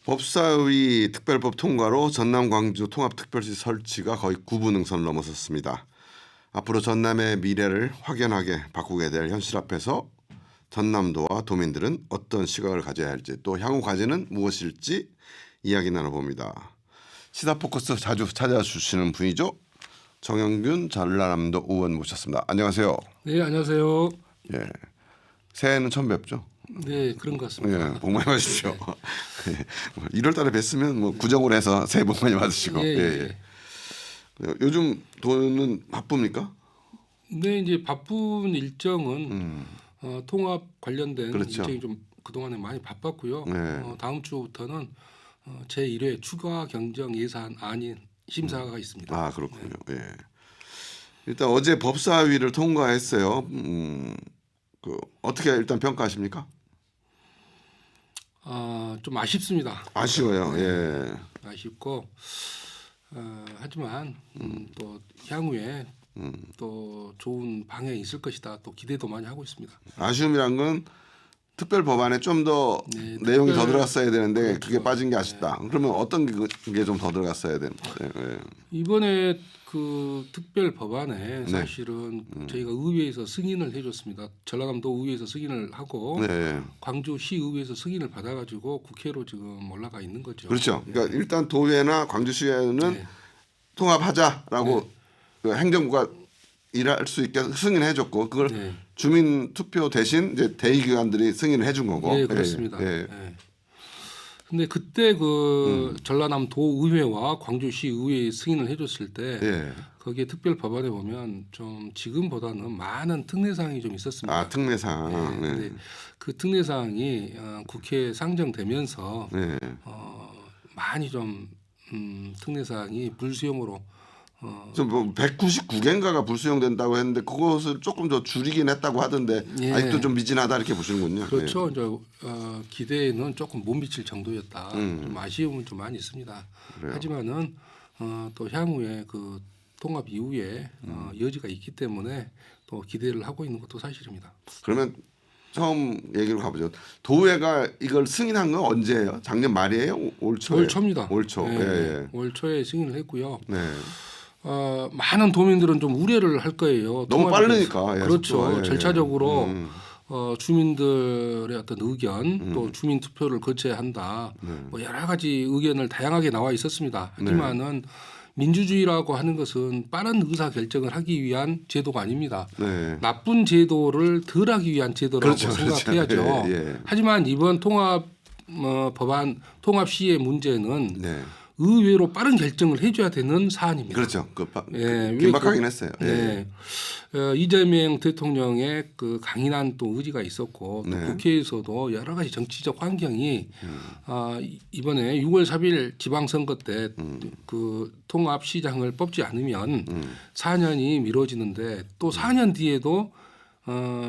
법사위 특별법 통과로 전남 광주 통합특별시 설치가 거의 구분응선을 넘어섰습니다. 앞으로 전남의 미래를 확연하게 바꾸게 될 현실 앞에서 전남도와 도민들은 어떤 시각을 가져야 할지 또 향후 과제는 무엇일지 이야기 나눠봅니다. 시사포커스 자주 찾아주시는 분이죠. 정영균 전라남도 의원 모셨습니다. 안녕하세요. 네, 안녕하세요. 예, 새해는 처음 뵙죠. 네, 그런 것 같습니다. 예, 복 많이 받으십시오. 1월 달에 뵀으면 뭐 구정을 해서 새해 복 많이 받으시고. 예. 요즘 도는 바쁩니까? 네, 이제 바쁜 일정은 통합 관련된 그렇죠. 일정이 좀 그동안에 많이 바빴고요. 네. 다음 주부터는 제1회 추가 경정 예산 안인 심사가 있습니다. 아, 그렇군요. 예. 일단 어제 법사위를 통과했어요. 어떻게 일단 평가하십니까? 좀 아쉽습니다. 아쉬워요. 네, 예. 아쉽고 하지만 또 향후에 또 좋은 방향이 있을 것이다. 또 기대도 많이 하고 있습니다. 아쉬움이란 건 특별 법안에 좀 더 네, 내용이 더 들어갔어야 되는데 그렇죠. 그게 빠진 게 아쉽다. 그러면 어떤 게 좀 더 들어갔어야 되는데? 예. 이번에 그 특별 법안에 사실은 저희가 의회에서 승인을 해줬습니다. 전라남도 의회에서 승인을 하고 네. 광주시 의회에서 승인을 받아가지고 국회로 지금 올라가 있는 거죠. 그렇죠. 그러니까 일단 도회나 광주시에는 네. 통합하자라고 그 행정부가 일할 수 있게 승인해줬고 그걸 네. 주민 투표 대신 이제 대의기관들이 승인을 해준 거고. 네, 그렇습니다. 예. 네. 근데 그때 그 전라남도 의회와 광주시 의회에 승인을 해줬을 때 예. 거기에 특별 법안에 보면 좀 지금보다는 많은 특례사항이 좀 있었습니다. 아, 특례사항. 네. 네. 근데 그 특례사항이 국회에 상정되면서 네. 많이 좀 특례사항이 불수용으로 뭐 199개인가가 불수용된다고 했는데 그것을 조금 더 줄이긴 했다고 하던데 예. 아직도 좀 미진하다 이렇게 보시는군요. 그렇죠. 이제 기대에는 조금 못 미칠 정도였다. 좀 아쉬움은 좀 많이 있습니다. 그래요. 하지만은 또 향후에 그 통합 이후에 여지가 있기 때문에 또 기대를 하고 있는 것도 사실입니다. 그러면 처음 얘기로 가보죠. 도회가 이걸 승인한 건 언제예요? 작년 말이에요? 올 초에? 올 초입니다. 올 초. 네, 예. 올 초에 승인을 했고요. 네. 많은 도민들은 좀 우려를 할 거예요. 너무 통합에 빠르니까. 대해서. 예, 그렇죠. 속도가. 예. 절차적으로 주민들의 어떤 의견 또 주민 투표를 거쳐야 한다. 뭐 여러 가지 의견을 다양하게 나와 있었습니다. 하지만은 민주주의라고 하는 것은 빠른 의사 결정을 하기 위한 제도가 아닙니다. 네. 나쁜 제도를 덜하기 위한 제도라고 그렇죠, 생각해야죠. 그렇죠. 예. 하지만 이번 통합 법안 통합 시의 문제는 네. 의외로 빠른 결정을 해줘야 되는 사안입니다. 그렇죠. 예, 긴박하긴 했어요. 예. 네. 이재명 대통령의 그 강인한 또 의지가 있었고 또 네. 국회에서도 여러 가지 정치적 환경이 이번에 6월 3일 지방선거 때 그 통합시장을 뽑지 않으면 4년이 미뤄지는데 또 4년 뒤에도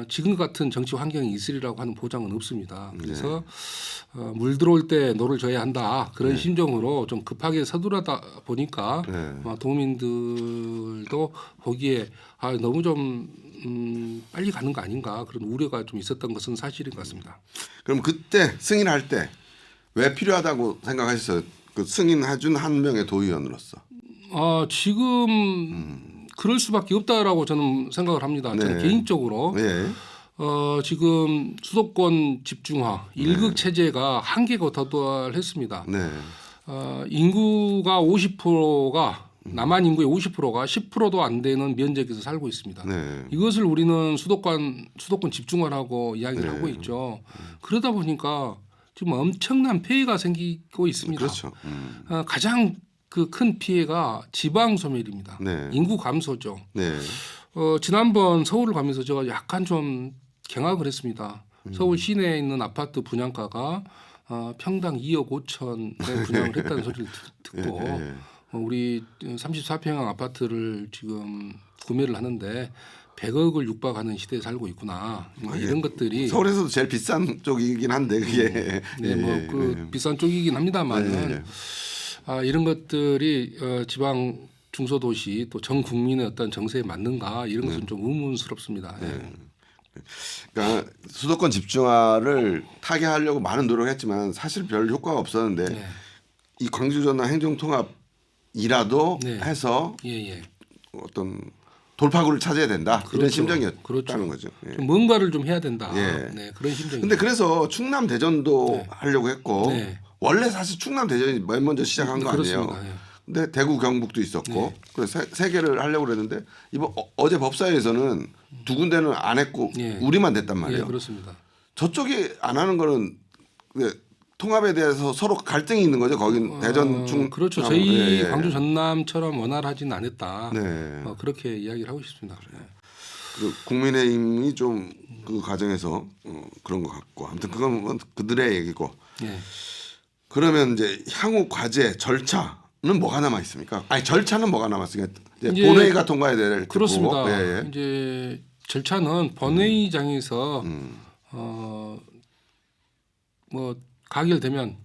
지금 같은 정치 환경이 있으리라고 하는 보장은 없습니다. 그래서 물 들어올 때 노를 져야 한다 그런 심정으로 좀 급하게 서두르다 보니까 도민들도 보기에 너무 좀 빨리 가는 거 아닌가 그런 우려가 좀 있었던 것은 사실인 것 같습니다. 그럼 그때 승인할 때 왜 필요하다고 생각하셨어요? 그 승인해준 한 명의 도의원으로서. 지금 그럴 수밖에 없다라고 저는 생각을 합니다. 저는 네. 개인적으로 예. 지금 수도권 집중화 일극 체제가 한계가 도달했습니다. 네. 인구가 50%가 남한 인구의 50%가 10%도 안 되는 면적에서 살고 있습니다. 네. 이것을 우리는 수도권 집중화라고 이야기를 하고 있죠. 그러다 보니까 지금 엄청난 폐해가 생기고 있습니다. 그렇죠. 가장 그 큰 피해가 지방 소멸입니다. 네. 인구 감소죠. 네. 지난번 서울을 가면서 제가 약간 좀 경악을 했습니다. 서울 시내에 있는 아파트 분양가가 평당 2억 5천에 분양을 했다는 소리를 듣고 우리 34평형 아파트를 지금 구매를 하는데 100억을 육박하는 시대에 살고 있구나. 이런 것들이 서울에서도 제일 비싼 쪽이긴 한데 그게 비싼 쪽이긴 합니다만은 이런 것들이 지방 중소도시 또 전 국민의 어떤 정세에 맞는가 이런 것은 좀 의문스럽습니다. 그러니까 수도권 집중화를 타개하려고 많은 노력했지만 사실 별 효과가 없었는데 네. 이 광주 전남 행정통합이라도 네. 해서 예. 어떤 돌파구를 찾아야 된다 이런 그렇죠. 심정이었다는 그렇죠. 거죠. 예. 좀 뭔가를 좀 해야 된다. 예. 네, 그런 심정이. 근데 그래서 충남 대전도 하려고 했고 네. 원래 사실 충남 대전이 맨 먼저 시작한 거 아니에요. 그렇습니다. 예. 근데 대구 경북도 있었고 네. 그래서 세 개를 하려고 그랬는데 이번 어제 법사위에서는 두 군데는 안 했고 예. 우리만 됐단 예, 말이에요. 그렇습니다. 저쪽이 안 하는 거는 통합에 대해서 서로 갈등이 있는 거죠. 거긴 대전 충 그렇죠. 저희 예. 광주 전남처럼 원활하지는 않았다. 네. 그렇게 이야기를 하고 싶습니다. 예. 그 국민의힘이 좀 그 과정에서 그런 것 같고 아무튼 그건 그들의 얘기고 예. 그러면 이제 향후 과제 절차는 뭐가 남아 있습니까? 아니 절차는 뭐가 남았습니까? 이제 이제 본회의가 통과해야 될 그렇습니다. 거고. 예. 이제 절차는 본회의장에서 뭐 가결되면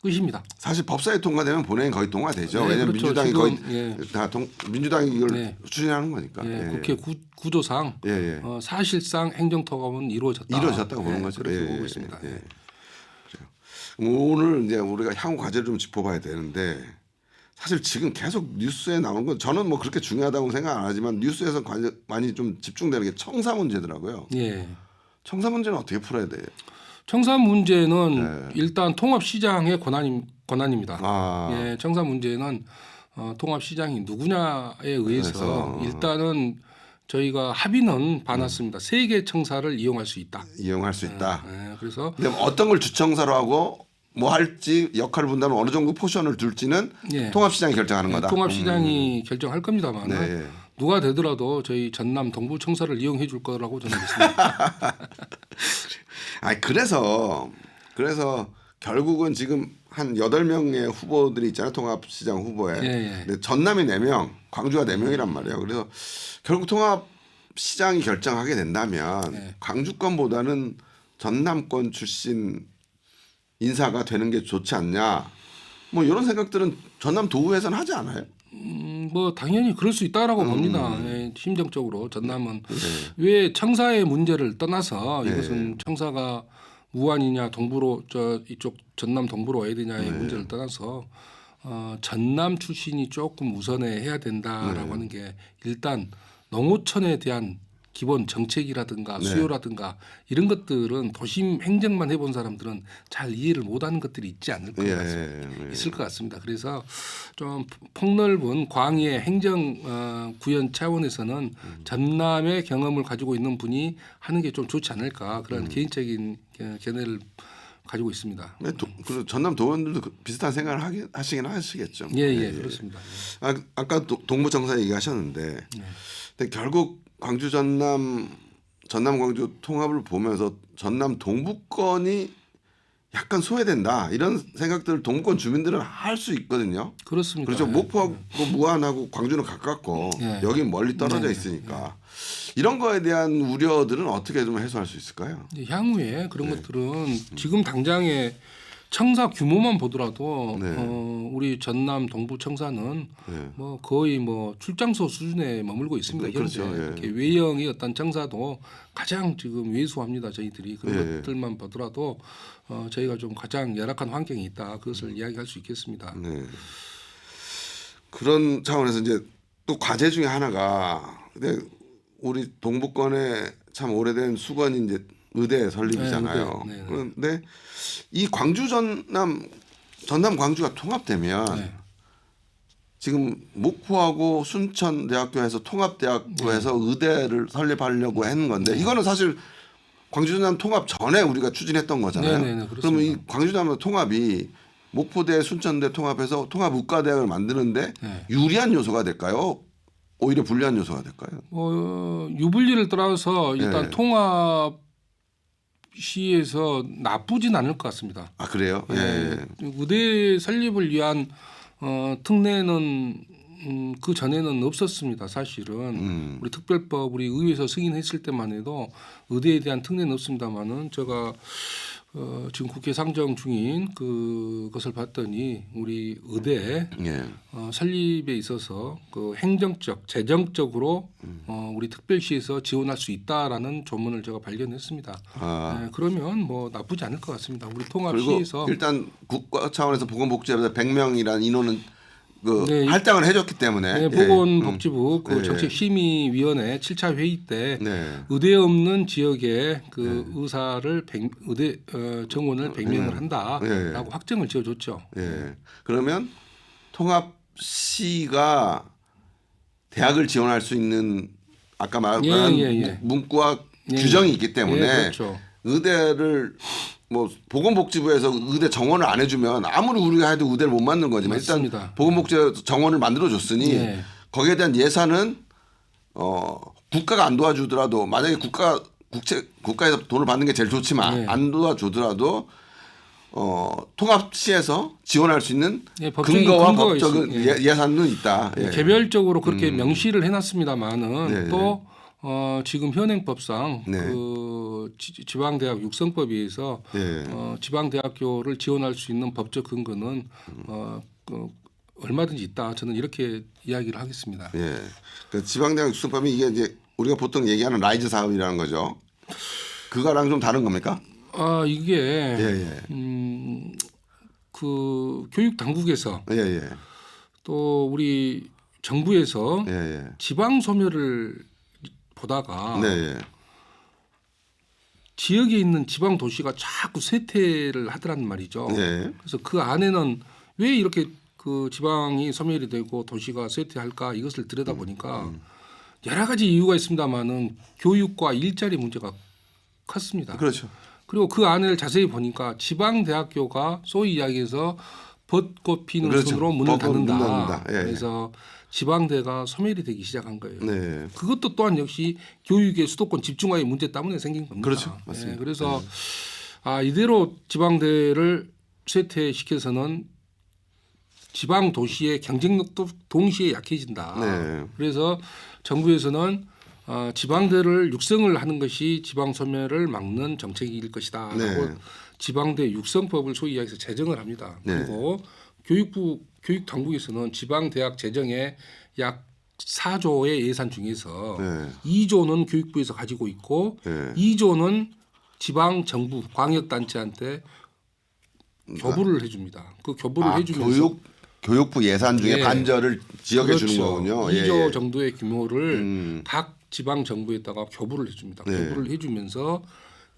끝입니다. 사실 법사위 통과되면 본회의 거의 통과되죠. 네, 왜냐하면 그렇죠. 민주당이 지금, 거의 예. 다 민주당이 이걸 네. 추진하는 거니까. 예, 예. 국회 구조상 예. 사실상 행정통합은 이루어졌다. 이루어졌다고 보는 예, 거죠. 그렇게 예, 보고 예, 있습니다. 예. 오늘 이제 우리가 향후 과제를 좀 짚어봐야 되는데 사실 지금 계속 뉴스에 나오는 건 저는 뭐 그렇게 중요하다고 생각 안 하지만 뉴스에서 많이 좀 집중되는 게 청사 문제더라고요. 예. 청사 문제는 어떻게 풀어야 돼요? 청사 문제는 일단 통합시장의 권한입니다. 아, 예, 청사 문제는 통합시장이 누구냐에 의해서 일단은 저희가 합의는 봐놨습니다. 3개 청사를 이용할 수 있다. 이용할 수 있다. 예, 그래서 근데 어떤 걸 주청사로 하고 뭐 할지 역할을 분담을 어느 정도 포션을 둘지는 예. 통합시장이 결정하는 거다. 통합시장이 결정할 겁니다만 네. 누가 되더라도 저희 전남 동부 청사를 이용해 줄 거라고 저는 믿습니다. 아니 그래서 결국은 지금 한 8명의 후보들이 있잖아요. 통합시장 후보에. 예. 근데 전남이 4명, 광주가 4명이란 말이에요. 그래서 결국 통합시장이 결정하게 된다면 광주권보다는 전남권 출신 인사가 되는 게 좋지 않냐. 뭐 이런 생각들은 전남 도의회에서는 하지 않아요? 뭐 당연히 그럴 수 있다라고 봅니다. 예, 심정적으로 전남은 왜 청사의 문제를 떠나서 이것은 청사가 무안이냐 동부로 이쪽 전남 동부로 와야 되냐의 문제를 떠나서 전남 출신이 조금 우선해야 된다라고 하는 게 일단 농어촌에 대한 기본 정책이라든가 수요라든가 이런 것들은 도심 행정만 해본 사람들은 잘 이해를 못하는 것들이 있지 않을 것 같습니다. 있을 것 같습니다. 그래서 좀 폭넓은 광의 행정 구현 차원에서는 전남의 경험을 가지고 있는 분이 하는 게 좀 좋지 않을까 그런 개인적인 견해를 가지고 있습니다. 그리고 전남 도원들도 비슷한 생각을 하시긴 하시겠죠. 예, 그렇습니다. 아까 동부청사 얘기하셨는데 근데 결국 광주 전남 광주 통합을 보면서 전남 동부권이 약간 소외된다 이런 생각들을 동부권 주민들은 할 수 있거든요. 그렇습니다. 그렇죠. 목포하고 무안하고 광주는 가깝고 여긴 멀리 떨어져 있으니까 이런 거에 대한 우려들은 어떻게 좀 해소할 수 있을까요? 향후에 그런 것들은 지금 당장의 청사 규모만 보더라도 우리 전남 동부 청사는 뭐 거의 뭐 출장소 수준에 머물고 있습니다. 그렇죠. 이렇게 외형의 어떤 청사도 가장 지금 왜소합니다. 저희들이 그런 것들만 보더라도 저희가 좀 가장 열악한 환경이 있다. 그것을 이야기할 수 있겠습니다. 네. 그런 차원에서 이제 또 과제 중에 하나가 근데 우리 동부권에 참 오래된 수건이 이제 의대 설립이잖아요. 네. 그런데 이 광주 전남 광주가 통합되면 지금 목포하고 순천대학교에서 통합대학교에서 의대를 설립하려고 했는 건데 이거는 사실 광주 전남 통합 전에 우리가 추진했던 거잖아요. 그러면 이 광주 전남 통합이 목포대 순천대 통합해서 통합의과대학을 만드는데 유리한 요소가 될까요? 오히려 불리한 요소가 될까요? 유불리를 떠나서 일단 통합 시에서 나쁘진 않을 것 같습니다. 아 그래요? 의대 설립을 위한 특례는 그 전에는 없었습니다. 사실은 우리 특별법 우리 의회에서 승인했을 때만 해도 의대에 대한 특례는 없습니다만은 제가 지금 국회 상정 중인 그것을 봤더니 우리 의대 예. 설립에 있어서 그 행정적, 재정적으로 우리 특별시에서 지원할 수 있다라는 조문을 제가 발견했습니다. 네, 그러면 뭐 나쁘지 않을 것 같습니다. 우리 그리고 통합시에서 일단 국가 차원에서 보건복지부에서 100명이라는 인원은 그 네, 할당을 해줬기 때문에 네, 보건복지부 그 예. 정책심의위원회 7차 회의 때 네. 의대 없는 지역에 그 의사를 의대 정원을 100명을 한다라고 예. 확정을 지어줬죠. 예. 그러면 통합시가 대학을 지원할 수 있는 아까 말한 문구와 규정이 있기 때문에 그렇죠. 의대를 뭐 보건복지부에서 의대 정원을 안 해주면 아무리 우리가 해도 의대를 못 만든 거지만 맞습니다. 일단 보건복지부 정원을 만들어 줬으니 예. 거기에 대한 예산은 국가가 안 도와주더라도 만약에 국가에서 돈을 받는 게 제일 좋지만 예. 안 도와주더라도 통합시에서 지원할 수 있는 예, 법적인 근거와 근거가 법적인 예산은 있다. 예. 개별적으로 그렇게 명시를 해놨습니다만은 네, 또 지금 현행법상 네. 그 지방대학 육성법에 의해서 네. 지방대학교를 지원할 수 있는 법적 근거는 얼마든지 있다. 저는 이렇게 이야기를 하겠습니다. 예. 그 지방대학 육성법이 이게 이제 우리가 보통 얘기하는 라이즈 사업이라는 거죠. 그거랑 좀 다른 겁니까? 이게 예. 그 교육 당국에서 예. 또 우리 정부에서 예. 지방 소멸을 보다가 네. 지역에 있는 지방 도시가 자꾸 쇠퇴를 하더란 말이죠. 예. 그래서 그 안에는 왜 이렇게 그 지방이 소멸이 되고 도시가 쇠퇴할까 이것을 들여다 보니까 여러 가지 이유가 있습니다만은 교육과 일자리 문제가 컸습니다. 그렇죠. 그리고 그 안을 자세히 보니까 지방 대학교가 소위 이야기해서 벚꽃 피는 그렇죠. 순으로 문을 벚꽃 문 닫는다. 닫는다. 예. 그래서 지방대가 소멸이 되기 시작한 거예요. 네. 그것도 또한 역시 교육의 수도권 집중화의 문제 때문에 생긴 겁니다. 그렇죠. 맞습니다. 예, 그래서 이대로 지방대를 쇠퇴시켜서는 지방 도시의 경쟁력도 동시에 약해진다. 네. 그래서 정부에서는 지방대를 육성을 하는 것이 지방 소멸을 막는 정책일 것이다. 네. 하고 지방대 육성법을 소위 이야기해서 제정을 합니다. 네. 그리고 교육당국에서는 지방대학 재정에 약 4조의 예산 중에서 네. 2조는 교육부에서 가지고 있고 네. 2조는 지방 정부 광역단체한테 교부를 해줍니다. 그 교부를 해주면서 교육부 예산 중에 예. 반절을 지역에 그렇죠. 주는 거군요. 2조 정도의 규모를 각 지방 정부에다가 교부를 해줍니다. 네. 교부를 해주면서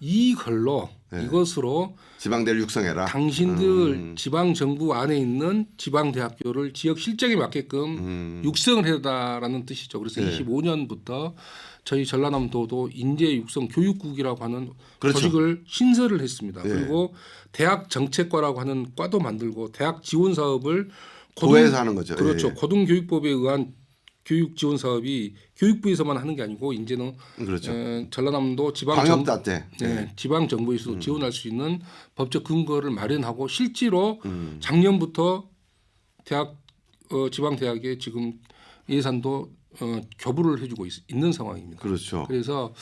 이것으로 지방대를 육성해라. 당신들 지방 정부 안에 있는 지방 대학교를 지역 실정에 맞게끔 육성을 해다라는 뜻이죠. 그래서 네. 25년부터 저희 전라남도도 인재 육성 교육국이라고 하는 그렇죠. 조직을 신설을 했습니다. 네. 그리고 대학 정책과라고 하는 과도 만들고 대학 지원 사업을 도에서 하는 거죠. 그렇죠. 예. 고등교육법에 의한 교육 지원 사업이 교육부에서만 하는 게 아니고 이제는 그렇죠. 전라남도 지방 광역단 때. 지방 정부에서도 지원할 수 있는 법적 근거를 마련하고 실제로 작년부터 대학 지방 대학에 지금 예산도 교부를 해주고 있는 상황입니다. 그렇죠. 그래서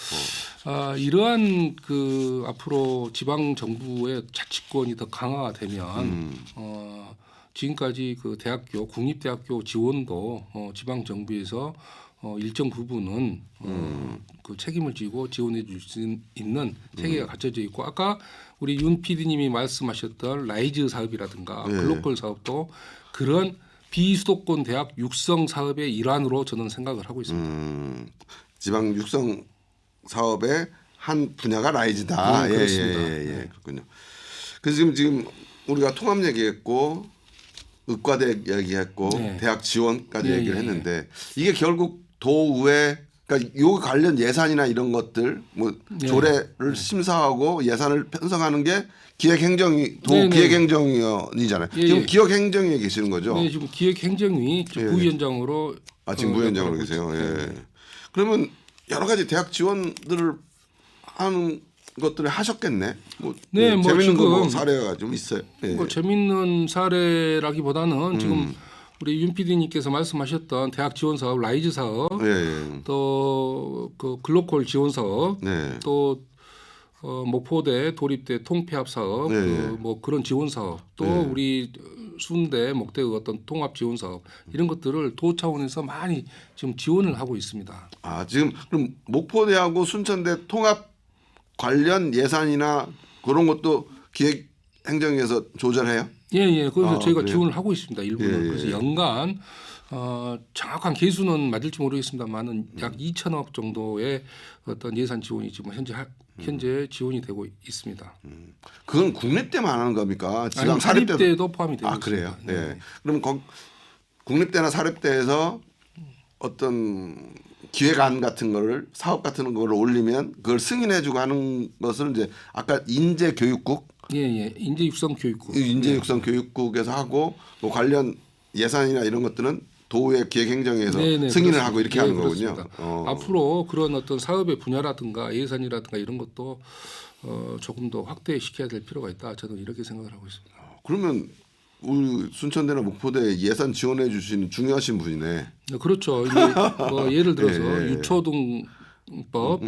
이러한 그 앞으로 지방 정부의 자치권이 더 강화가 되면 지금까지 그 대학교 국립대학교 지원도 지방 정부에서 일정 부분은 그 책임을 지고 지원해 줄 수 있는 체계가 갖춰져 있고 아까 우리 윤 PD님이 말씀하셨던 라이즈 사업이라든가 네. 글로벌 사업도 그런 비수도권 대학 육성 사업의 일환으로 저는 생각을 하고 있습니다. 지방 육성 사업의 한 분야가 라이즈다. 그렇습니다. 그렇군요. 그래서 지금 우리가 통합 얘기했고 의과대 얘기했고 네. 대학 지원까지 예, 얘기를 예, 했는데 이게 결국 도의회 그러니까 요 관련 예산이나 이런 것들 뭐 조례를 심사하고 예산을 편성하는 게 기획행정위 기획행정위원이잖아요. 지금 기획행정위에 계시는 거죠? 네, 지금 기획행정위 부위원장으로 지금 부위원장으로 계세요. 예. 그러면 여러 가지 대학 지원들을 하는 것들을 하셨겠네. 뭐, 네, 뭐 재밌는 지금 거 사례가 좀 있어요. 예. 뭐 재밌는 사례라기보다는 지금 우리 윤 PD님께서 말씀하셨던 대학 지원 사업, 라이즈 사업, 예. 또 그 글로컬 지원 사업, 네. 또 목포대 도립대 통폐합 사업, 네. 뭐 그런 지원 사업, 또 네. 우리 순대 목대의 어떤 통합 지원 사업 이런 것들을 도 차원에서 많이 지금 지원을 하고 있습니다. 아 지금 그럼 목포대하고 순천대 통합 관련 예산이나 그런 것도 기획행정에서 조절해요? 예. 그래서 아, 저희가 그래요? 지원을 하고 있습니다. 일부는. 예. 그래서 연간 정확한 개수는 맞을지 모르겠습니다만은 약 2천억 정도의 어떤 예산 지원이 지금 현재 지원이 되고 있습니다. 그건 국립대만 하는 겁니까? 지방 아니, 사립대도 사립대도 포함이 되고 아 있습니다. 그래요? 네. 그럼 국립대나 사립대에서 어떤 기획안 같은 거를 사업 같은 거를 올리면 그걸 승인해주고 하는 것을 이제 아까 인재교육국 예. 인재육성교육국. 인재육성교육국에서 하고 뭐 관련 예산이나 이런 것들은 도의 기획행정에서 네네, 승인을 그렇습니다. 하고 이렇게 네, 하는 거군요. 그렇습니다. 앞으로 그런 어떤 사업의 분야라든가 예산이라든가 이런 것도 조금 더 확대시켜야 될 필요가 있다. 저는 이렇게 생각을 하고 있습니다. 그러면 우리 순천대나 목포대 예산 지원해 주시는 중요하신 분이네. 네, 그렇죠. 이제 뭐 예를 들어서 예. 유초등법,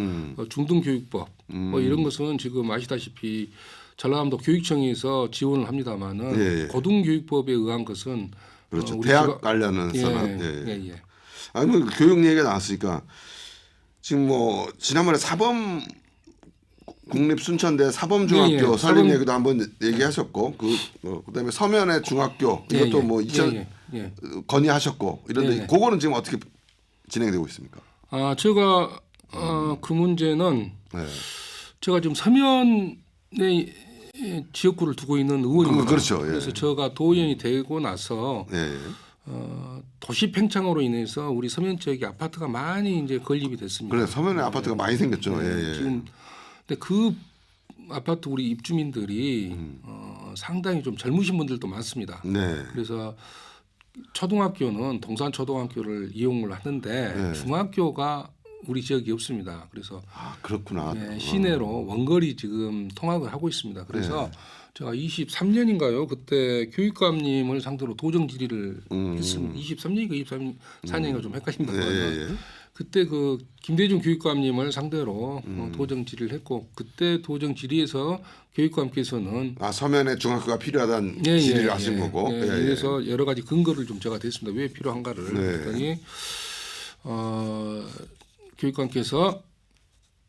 중등교육법 뭐 이런 것은 지금 아시다시피 전라남도 교육청에서 지원을 합니다만은 예. 고등교육법에 의한 것은 그렇죠. 우리 대학 지방- 관련해서는 예. 아니 뭐 교육 얘기가 나왔으니까 지금 뭐 지난번에 사범 국립 순천대 사범중학교 예. 설립 사범- 얘기도 한번 얘기하셨고 그다음에 서면의 중학교 이것도 뭐 2000 예. 건의하셨고 이런데 예. 그거는 지금 어떻게 진행되고 있습니까? 제가 그 문제는 네. 제가 지금 서면에 지역구를 두고 있는 의원입니다. 그렇죠. 예. 그래서 제가 도의원이 되고 나서 네. 도시 팽창으로 인해서 우리 서면 지역에 아파트가 많이 이제 건립이 됐습니다. 그래 서면에 아파트가 많이 생겼죠. 예. 지금 근데 그 아파트 우리 입주민들이 상당히 좀 젊으신 분들도 많습니다. 네. 그래서 초등학교는 동산 초등학교를 이용을 하는데 네. 중학교가 우리 지역이 없습니다. 그래서 아 그렇구나. 시내로 원거리 지금 통학을 하고 있습니다. 그래서 제가 23년인가요? 그때 교육감님을 상대로 도정 질의를 했습니다. 23년인가 24년인가 좀 헷갈립니다. 예. 그때 그 김대중 교육감님을 상대로 도정 질의를 했고 그때 도정 질의에서 교육감께서는 아 서면에 중학교가 필요하다는 질의를 하신 거고. 예. 그래서 여러 가지 근거를 좀 제가 댔습니다. 왜 필요한가를 네. 그랬더니 교육감께서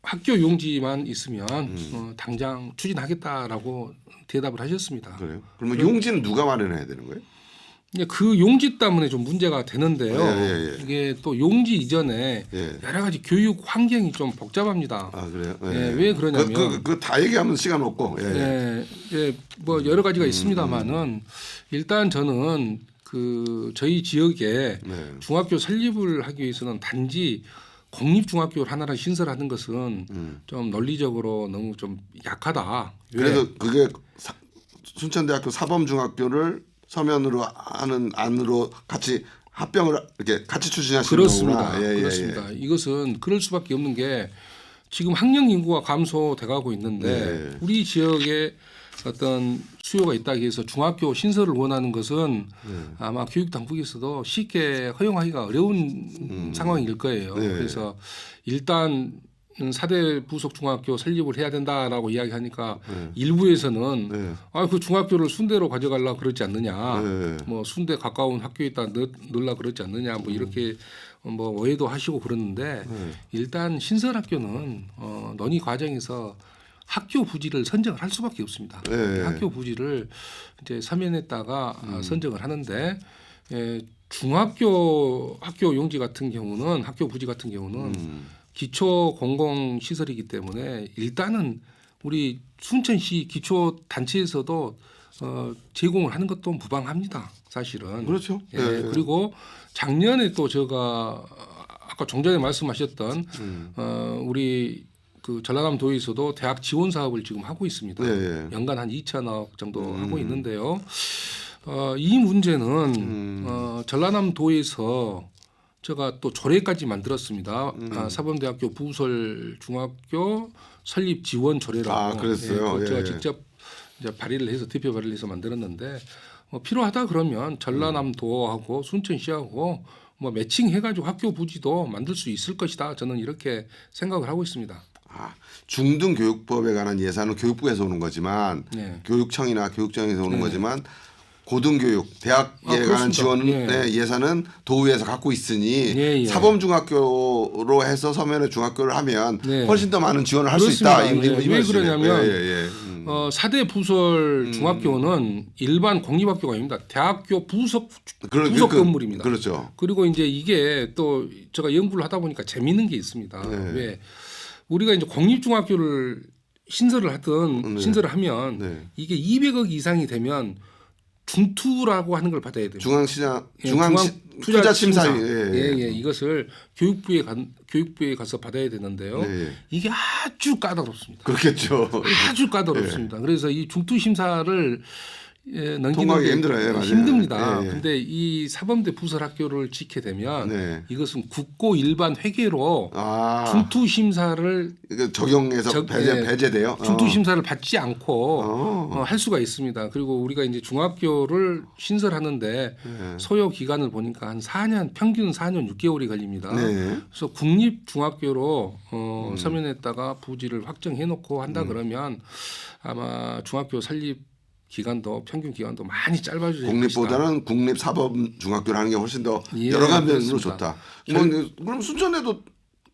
학교 용지만 있으면 당장 추진하겠다라고 대답을 하셨습니다. 그래요? 그러면 용지는 누가 마련해야 되는 거예요? 이제 그 용지 때문에 좀 문제가 되는데요. 예. 이게 또 용지 이전에 예. 여러 가지 교육 환경이 좀 복잡합니다. 아 그래요? 왜 그러냐면 그 다 얘기하면 시간 없고. 뭐 여러 가지가 있습니다만은 일단 저는 그 저희 지역에 네. 중학교 설립을 하기 위해서는 단지 공립중학교를 하나를 신설하는 것은 좀 논리적으로 너무 좀 약하다. 그래서 그게 순천대학교 사범중학교를 서면으로 하는 안으로 같이 합병을 이렇게 같이 추진하시는 그렇습니다. 거구나. 그렇습니다. 이것은 그럴 수밖에 없는 게 지금 학령 인구가 감소돼가고 있는데 네. 우리 지역에 어떤 수요가 있다고 해서 중학교 신설을 원하는 것은 아마 교육당국에서도 쉽게 허용하기가 어려운 상황일 거예요. 네. 그래서 일단 4대 부속 중학교 설립을 해야 된다라고 이야기하니까 일부에서는 그 중학교를 순대로 가져가려고 그러지 않느냐, 뭐 순대 가까운 학교에다 넣으려 그러지 않느냐, 뭐 이렇게 뭐 오해도 하시고 그러는데 일단 신설 학교는 논의 과정에서 학교 부지를 선정을 할 수밖에 없습니다. 학교 부지를 이제 서면에다가 선정을 하는데 중학교 학교 용지 같은 경우는 학교 부지 같은 경우는 기초 공공 시설이기 때문에 일단은 우리 순천시 기초 단체에서도 제공을 하는 것도 무방합니다. 사실은. 그렇죠. 그리고 작년에 또 제가 아까 좀 전에 말씀하셨던 우리 그 전라남도에서도 대학 지원 사업을 지금 하고 있습니다. 연간 한 2천억 정도 하고 있는데요. 이 문제는 전라남도에서 제가 또 조례까지 만들었습니다. 사범대학교 부설 중학교 설립 지원 조례라고. 그랬어요. 제가 직접 이제 발의를 해서 대표 발의를 해서 만들었는데 필요하다 그러면 전라남도하고 순천시하고 뭐 매칭해가지고 학교 부지도 만들 수 있을 것이다. 저는 이렇게 생각을 하고 있습니다. 중등교육법에 관한 예산은 교육부에서 오는 거지만 네. 교육청이나 교육청에서 오는 거지만 고등교육, 대학에 관한 그렇습니다. 지원의 예산은 도의회에서 갖고 있으니 예, 예. 사범중학교로 해서 서면에 중학교를 하면 네. 훨씬 더 많은 지원을 할 수 있다. 그렇습니다. 왜 그러냐면 예. 4대 부설 중학교는 일반 공립학교가 아닙니다. 대학교 부속 건물입니다. 그렇죠. 그리고 이제 이게 또 제가 연구를 하다 보니까 재미있는 게 있습니다. 네. 왜 우리가 이제 공립중학교를 신설을 하면 네. 이게 200억 이상이 되면 중투라고 하는 걸 받아야 됩니다. 중앙시장 예, 투자심사위 예, 이것을 교육부에 가서 받아야 되는데요. 네. 이게 아주 까다롭습니다. 그렇겠죠. 아주 까다롭습니다. 그래서 이 중투 심사를 넘기는 통과하기 게 힘들어요. 맞아요. 힘듭니다. 예. 근데 이 사범대 부설학교를 짓게 되면 네. 이것은 국고 일반 회계로 아, 중투 심사를 이거 적용해서 배제돼요. 중투 심사를 받지 않고 할 수가 있습니다. 그리고 우리가 이제 중학교를 신설하는데 소요 기간을 보니까 한 4년 평균 4년 6개월이 걸립니다. 네. 그래서 국립 중학교로 서면에다가 부지를 확정해 놓고 한다 그러면 아마 중학교 설립 기간도 평균 기간도 많이 짧아질 것이다. 공립보다는 국립 사범 중학교를 하는 게 훨씬 더 예, 여러 가지로 그렇습니다. 좋다. 그럼 순천에도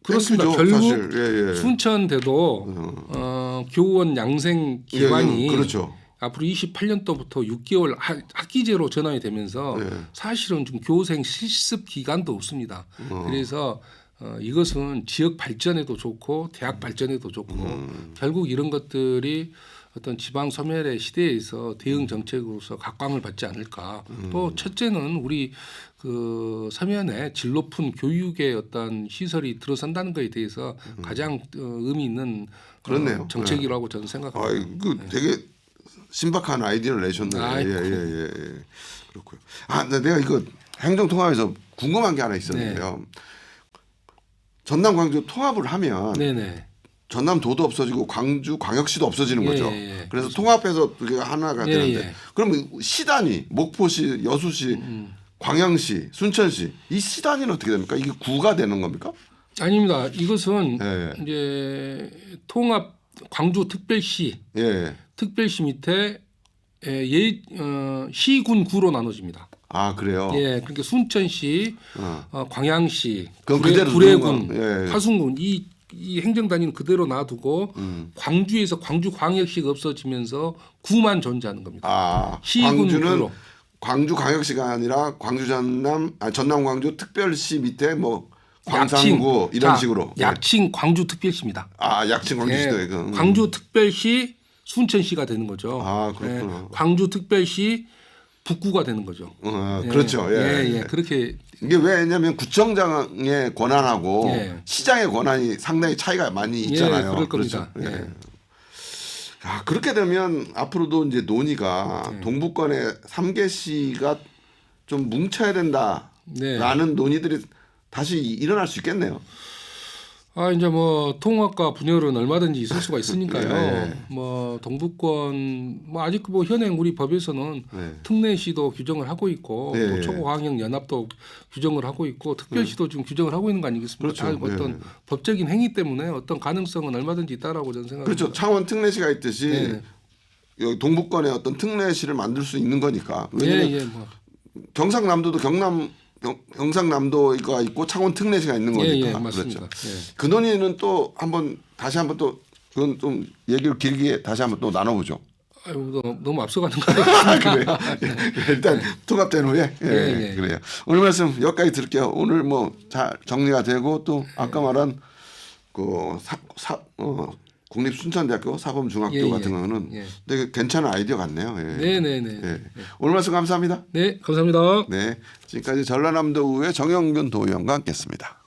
그렇습니다. 땡큐죠, 결국 사실. 예. 순천대도 교원 양생 기관이 그렇죠. 앞으로 28년도부터 6개월 학기제로 전환이 되면서 사실은 좀 교생 실습 기간도 없습니다. 그래서 이것은 지역 발전에도 좋고 대학 발전에도 좋고 결국 이런 것들이 어떤 지방 소멸의 시대에서 대응 정책으로서 각광을 받지 않을까. 또 첫째는 우리 그 서면에 질 높은 교육의 어떤 시설이 들어선다는 것에 대해서 가장 의미 있는 그렇네요. 정책이라고 저는 생각합니다. 그 되게 신박한 아이디어를 내셨네요. 예. 그렇고요. 내가 이거 행정통합에서 궁금한 게 하나 있었는데요. 전남 광주 통합을 하면 네네. 전남도도 없어지고 광주 광역시도 없어지는 거죠. 예. 그래서 통합해서 그게 하나가 되는데 예. 그러면 시단위 목포시, 여수시, 광양시, 순천시 이 시단위는 어떻게 됩니까? 이게 구가 되는 겁니까? 아닙니다. 이것은 예. 이제 통합 광주 특별시 특별시 밑에 시군구로 나눠집니다. 아 그래요? 예, 그러니까 순천시, 광양시, 그럼 그대로 구례군, 화순군 이 행정단위는 그대로 놔두고 광주에서 광주광역시가 없어지면서 구만 존재하는 겁니다. 광주는 광주 광역시가 아니라 광주 전남 광주 특별시 밑에 뭐 광산구 이런 식으로 약칭 광주 특별시입니다. 약칭 광주시도 이거. 광주 특별시 순천시가 되는 거죠. 그렇구나. 광주 특별시 북구가 되는 거죠. 그렇죠. 그렇게 이게 왜냐하면 구청장의 권한하고 시장의 권한이 상당히 차이가 많이 있잖아요. 그럴 그렇죠. 겁니다. 그렇게 되면 앞으로도 이제 논의가 동부권의 3개시가 좀 뭉쳐야 된다라는 논의들이 다시 일어날 수 있겠네요. 이제 뭐 통합과 분열은 얼마든지 있을 수가 있으니까요. 뭐 동부권 뭐 아직 뭐 현행 우리 법에서는 특례시도 규정을 하고 있고 또 초고학령 연합도 규정을 하고 있고 특별시도 지금 규정을 하고 있는 거 아니겠습니까? 그렇죠. 어떤 법적인 행위 때문에 어떤 가능성은 얼마든지 있다라고 저는 생각합니다. 그렇죠. 창원 특례시가 있듯이 여기 동부권에 어떤 특례시를 만들 수 있는 거니까. 왜냐하면 경상남도도 경상남도가 있고 창원 특례시가 있는 거니까. 맞습니다. 그렇죠. 그 논의는 또 다시 한번 또 그건 좀 얘기를 길게 다시 한번 또 나눠보죠. 너무 앞서가는 거 같습니다. 그래요. 일단 통합된 후에 그래요. 오늘 말씀 여기까지 들을게요. 오늘 뭐 잘 정리가 되고 또 아까 말한 그 국립순천대학교 사범중학교 같은 경우는 되게 괜찮은 아이디어 같네요. 오늘 말씀 감사합니다. 네, 감사합니다. 네, 지금까지 전라남도의회 정영균 도의원과 함께했습니다.